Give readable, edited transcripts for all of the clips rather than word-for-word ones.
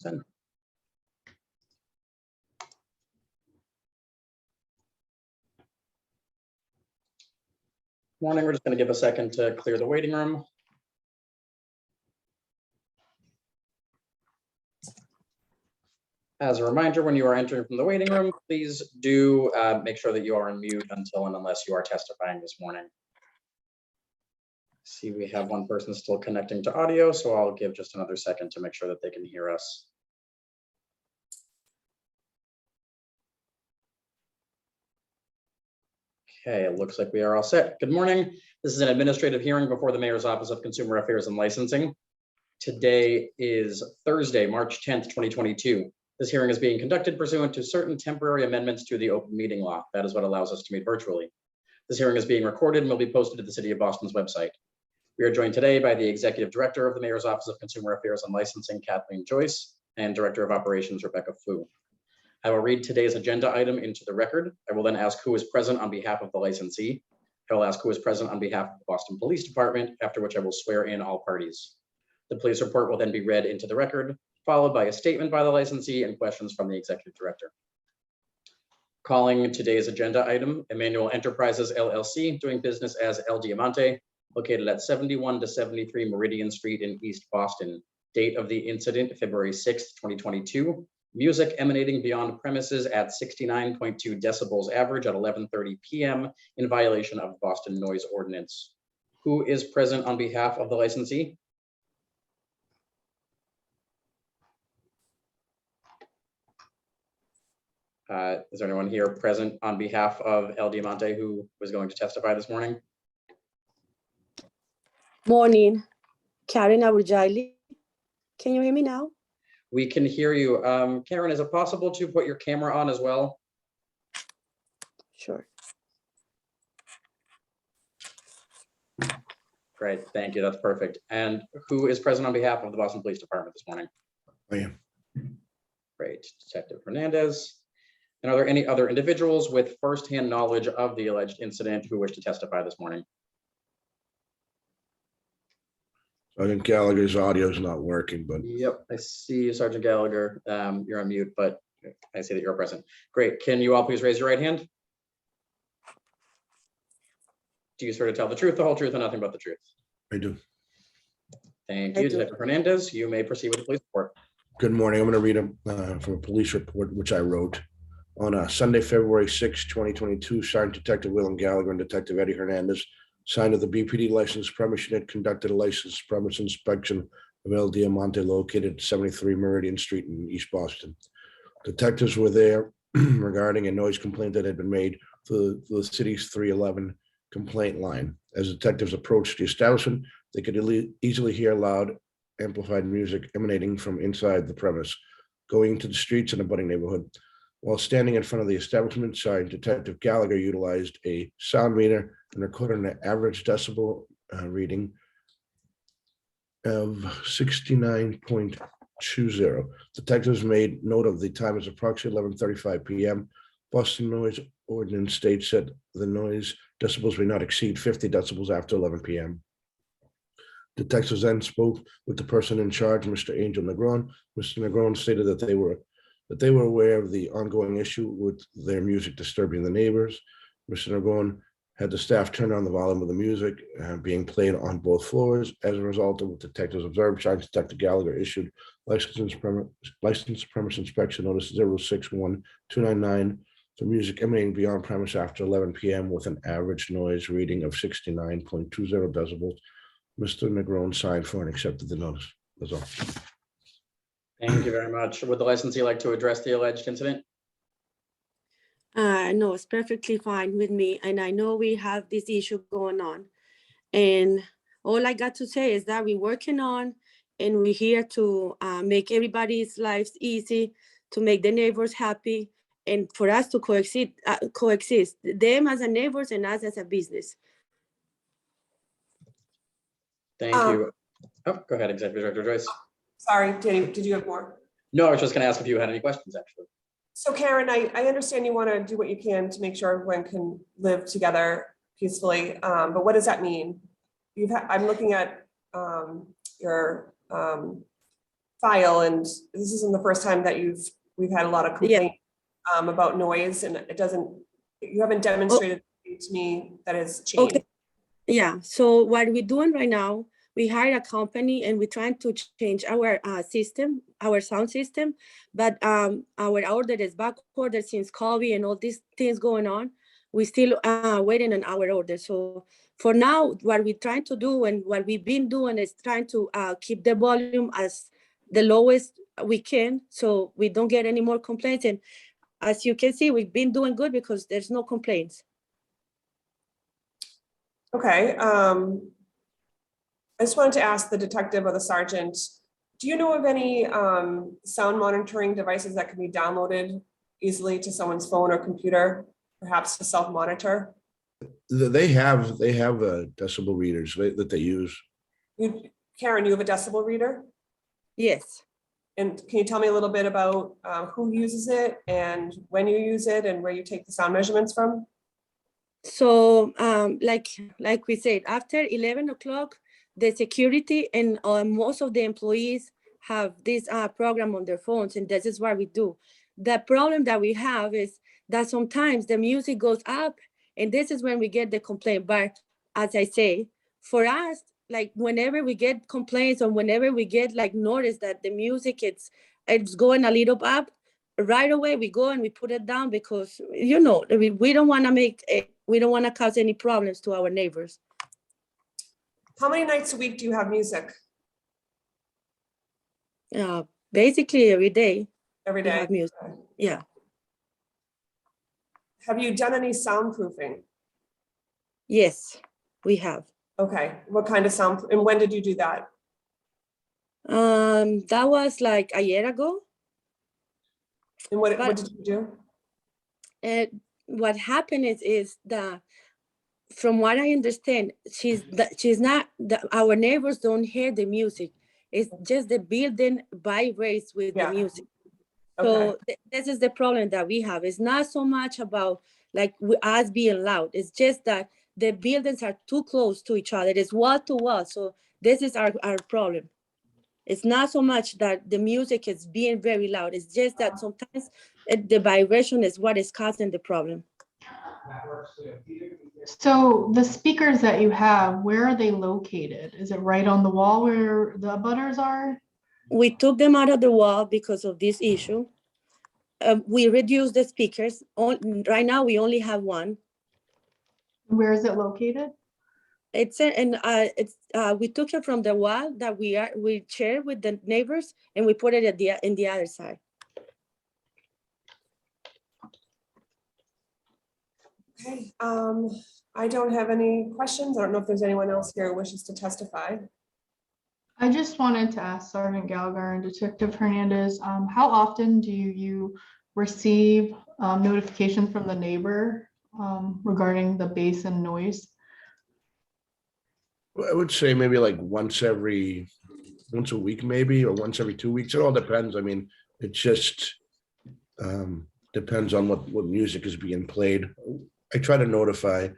Send. Morning, we're just going to give a second to clear the waiting room. As a reminder, when you are entering from the waiting room, please do make sure that you are on mute until and unless you are testifying this morning. See, we have one person still connecting to audio, so I'll give just another second to make sure that they can hear us. Okay, it looks like we are all set. Good morning. This is an administrative hearing before the Mayor's Office of Consumer Affairs and Licensing. Today is Thursday, March 10th, 2022. This hearing is being conducted pursuant to certain temporary amendments to the open meeting law. That is what allows us to meet virtually. This hearing is being recorded and will be posted to the City of Boston's website. We are joined today by the Executive Director of the Mayor's Office of Consumer Affairs and Licensing, Kathleen Joyce, and Director of Operations, Rebecca Fu. I will read today's agenda item into the record. I will then ask who is present on behalf of the licensee. I will ask who is present on behalf of the Boston Police Department, after which I will swear in all parties. The police report will then be read into the record, followed by a statement by the licensee and questions from the Executive Director. Calling today's agenda item, Emmanuel Enterprises LLC, doing business as El Diamante, located at 71 to 73 Meridian Street in East Boston. Date of the incident, February 6th, 2022. Music emanating beyond premises at 69.2 decibels average at 11:30 p.m. in violation of the Boston Noise Ordinance. Who is present on behalf of the licensee? Is there anyone here present on behalf of El Diamante who was going to testify this morning? Morning, Karen Aburjaili. Can you hear me now? We can hear you. Karen, is it possible to put your camera on as well? Sure. Great, thank you, that's perfect. And who is present on behalf of the Boston Police Department this morning? I am. Great, Detective Hernandez. And are there any other individuals with firsthand knowledge of the alleged incident who wish to testify this morning? Sergeant Gallagher's audio is not working, but Yep, I see you, Sergeant Gallagher. You're on mute, but I see that you're present. Great, can you all please raise your right hand? Do you swear to tell the truth, the whole truth, and nothing but the truth? I do. Thank I you, do. Detective Hernandez. You may proceed with the police report. Good morning. I'm going to read from a police report, which I wrote on Sunday, February 6, 2022. Sergeant Detective William Gallagher and Detective Eddie Hernandez, signed of the BPD licensed premise unit, conducted a licensed premise inspection of El Diamante located at 73 Meridian Street in East Boston. Detectives were there regarding a noise complaint that had been made for the city's 311 complaint line. As detectives approached the establishment, they could easily hear loud, amplified music emanating from inside the premise, going into the streets in a budding neighborhood. While standing in front of the establishment, Sergeant Detective Gallagher utilized a sound meter and recorded an average decibel reading of 69.20. Detectives made note of the time as approximately 11:35 p.m. Boston Noise Ordinance states that the noise decibels may not exceed 50 decibels after 11 p.m. Detectives then spoke with the person in charge, Mr. Angel Negron. Mr. Negron stated that they were aware of the ongoing issue with their music disturbing the neighbors. Mr. Negron had the staff turn on the volume of the music being played on both floors. As a result of what detectives observed, Sergeant Detective Gallagher issued licensed premise inspection notice 061299 for music emanating beyond premise after 11 p.m. with an average noise reading of 69.20 decibels. Mr. Negron signed for and accepted the notice. That's all. Thank you very much. Would the licensee like to address the alleged incident? No, it's perfectly fine with me. And I know we have this issue going on. And all I got to say is that we're working on and we're here to make everybody's lives easy, to make the neighbors happy, and for us to coexist, them as a neighbors and us as a business. Thank you. Oh, go ahead, Executive Director Joyce. Sorry, did you have more? No, I was just going to ask if you had any questions, actually. So Karen, I understand you want to do what you can to make sure everyone can live together peacefully, but what does that mean? I'm looking at your file, and this isn't the first time that we've had a lot of complaints about noise, and you haven't demonstrated to me that has changed. Okay. Yeah, so what we're doing right now, we hired a company and we're trying to change our system, our sound system, but our order is back order since COVID and all these things going on. We're still waiting on our order. So for now, what we're trying to do and what we've been doing is trying to keep the volume as the lowest we can so we don't get any more complaints. And as you can see, we've been doing good because there's no complaints. Okay, I just wanted to ask the detective or the sergeant, do you know of any sound monitoring devices that can be downloaded easily to someone's phone or computer, perhaps to self-monitor? They have decibel readers that they use. Karen, you have a decibel reader? Yes. And can you tell me a little bit about who uses it and when you use it and where you take the sound measurements from? So like we said, after 11 o'clock, the security and most of the employees have this program on their phones, and this is what we do. The problem that we have is that sometimes the music goes up, and this is when we get the complaint. But as I say, for us, like whenever we get complaints or whenever we get like notice that the music it's going a little up, right away we go and we put it down because we don't want to we don't want to cause any problems to our neighbors. How many nights a week do you have music? Basically every day. Every We day? have music. Yeah. Have you done any soundproofing? Yes, we have. Okay, what kind of sound, and when did you do that? That was like a year ago. And what But- did you do? And what happened is that, from what I understand, our neighbors don't hear the music. It's just the building vibrates with Yeah. the music. Okay, So this is the problem that we have. It's not so much about like us being loud. It's just that the buildings are too close to each other. It's wall to wall. So this is our problem. It's not so much that the music is being very loud. It's just that sometimes the vibration is what is causing the problem. So the speakers that you have, where are they located? Is it right on the wall where the butters are? We took them out of the wall because of this issue. We reduced the speakers. Right now, we only have one. Where is it located? We took it from the wall that we share with the neighbors, and we put it in the other side. okay. I don't have any questions. I don't know if there's anyone else here who wishes to testify. I just wanted to ask Sergeant Gallagher and Detective Hernandez, how often do you receive notifications from the neighbor regarding the bass and noise? I would say maybe like once a week, maybe, or once every 2 weeks. It all depends. I mean, it just depends on what music is being played. I try to notify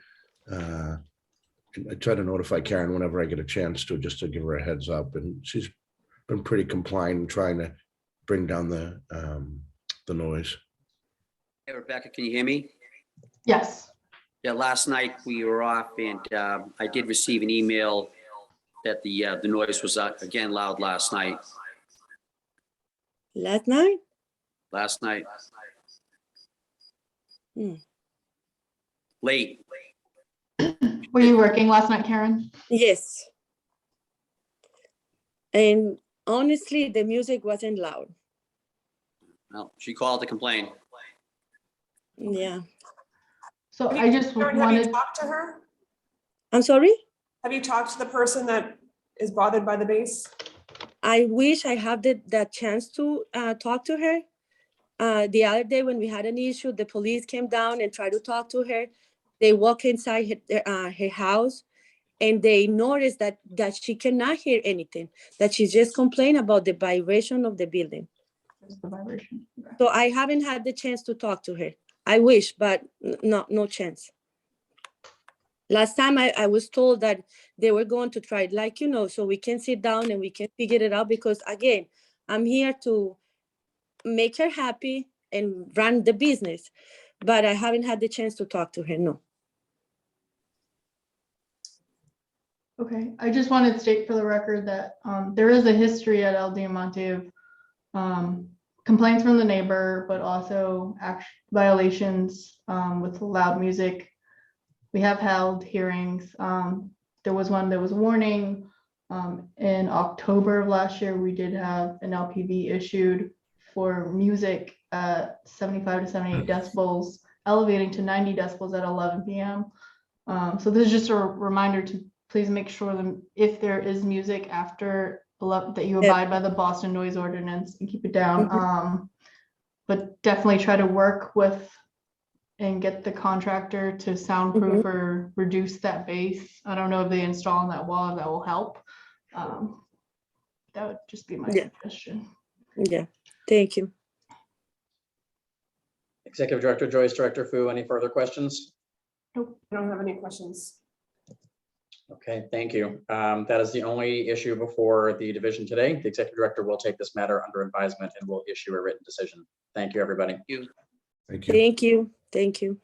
Karen whenever I get a chance to, just to give her a heads up, and she's been pretty compliant in trying to bring down the noise. Hey, Rebecca, can you hear me? Yes. Yeah, last night we were off and I did receive an email that the noise was again loud last night. Last night? Last night. Hmm. Late. Were you working last night, Karen? Yes. And honestly, the music wasn't loud. Well, she called to complain. Yeah. So Have I you- just Karen, have you wanted, talked to her? I'm sorry? Have you talked to the person that is bothered by the bass? I wish I had the chance to talk to her. The other day when we had an issue, the police came down and tried to talk to her. They walk inside her house, and they noticed that she cannot hear anything, that she just complained about the vibration of the building. the vibration. Okay. So I haven't had the chance to talk to her. I wish, but no chance. Last time I was told that they were going to try, like, so we can sit down and we can figure it out, because again, I'm here to make her happy and run the business, but I haven't had the chance to talk to her, no. Okay, I just wanted to state for the record that there is a history at El Diamante of complaints from the neighbor, but also violations with loud music. We have held hearings. There was one, there was a warning. In October of last year, we did have an LPV issued for music at 75 to 78 decibels, elevating to 90 decibels at 11 p.m. So this is just a reminder to please make sure that if there is music after 11, that you Yeah. abide by the Boston noise ordinance and keep it down. But definitely try to work with and get the contractor to soundproof or reduce that bass. I don't know if they install on that wall, if that will help. That would just be my Yeah. suggestion. Yeah, thank you. Executive Director Joyce, Director Fu, any further questions? Nope, I don't have any questions. Okay, thank you. That is the only issue before the division today. The Executive Director will take this matter under advisement and will issue a written decision. Thank you, everybody. You. Thank you. Thank you. Thank you.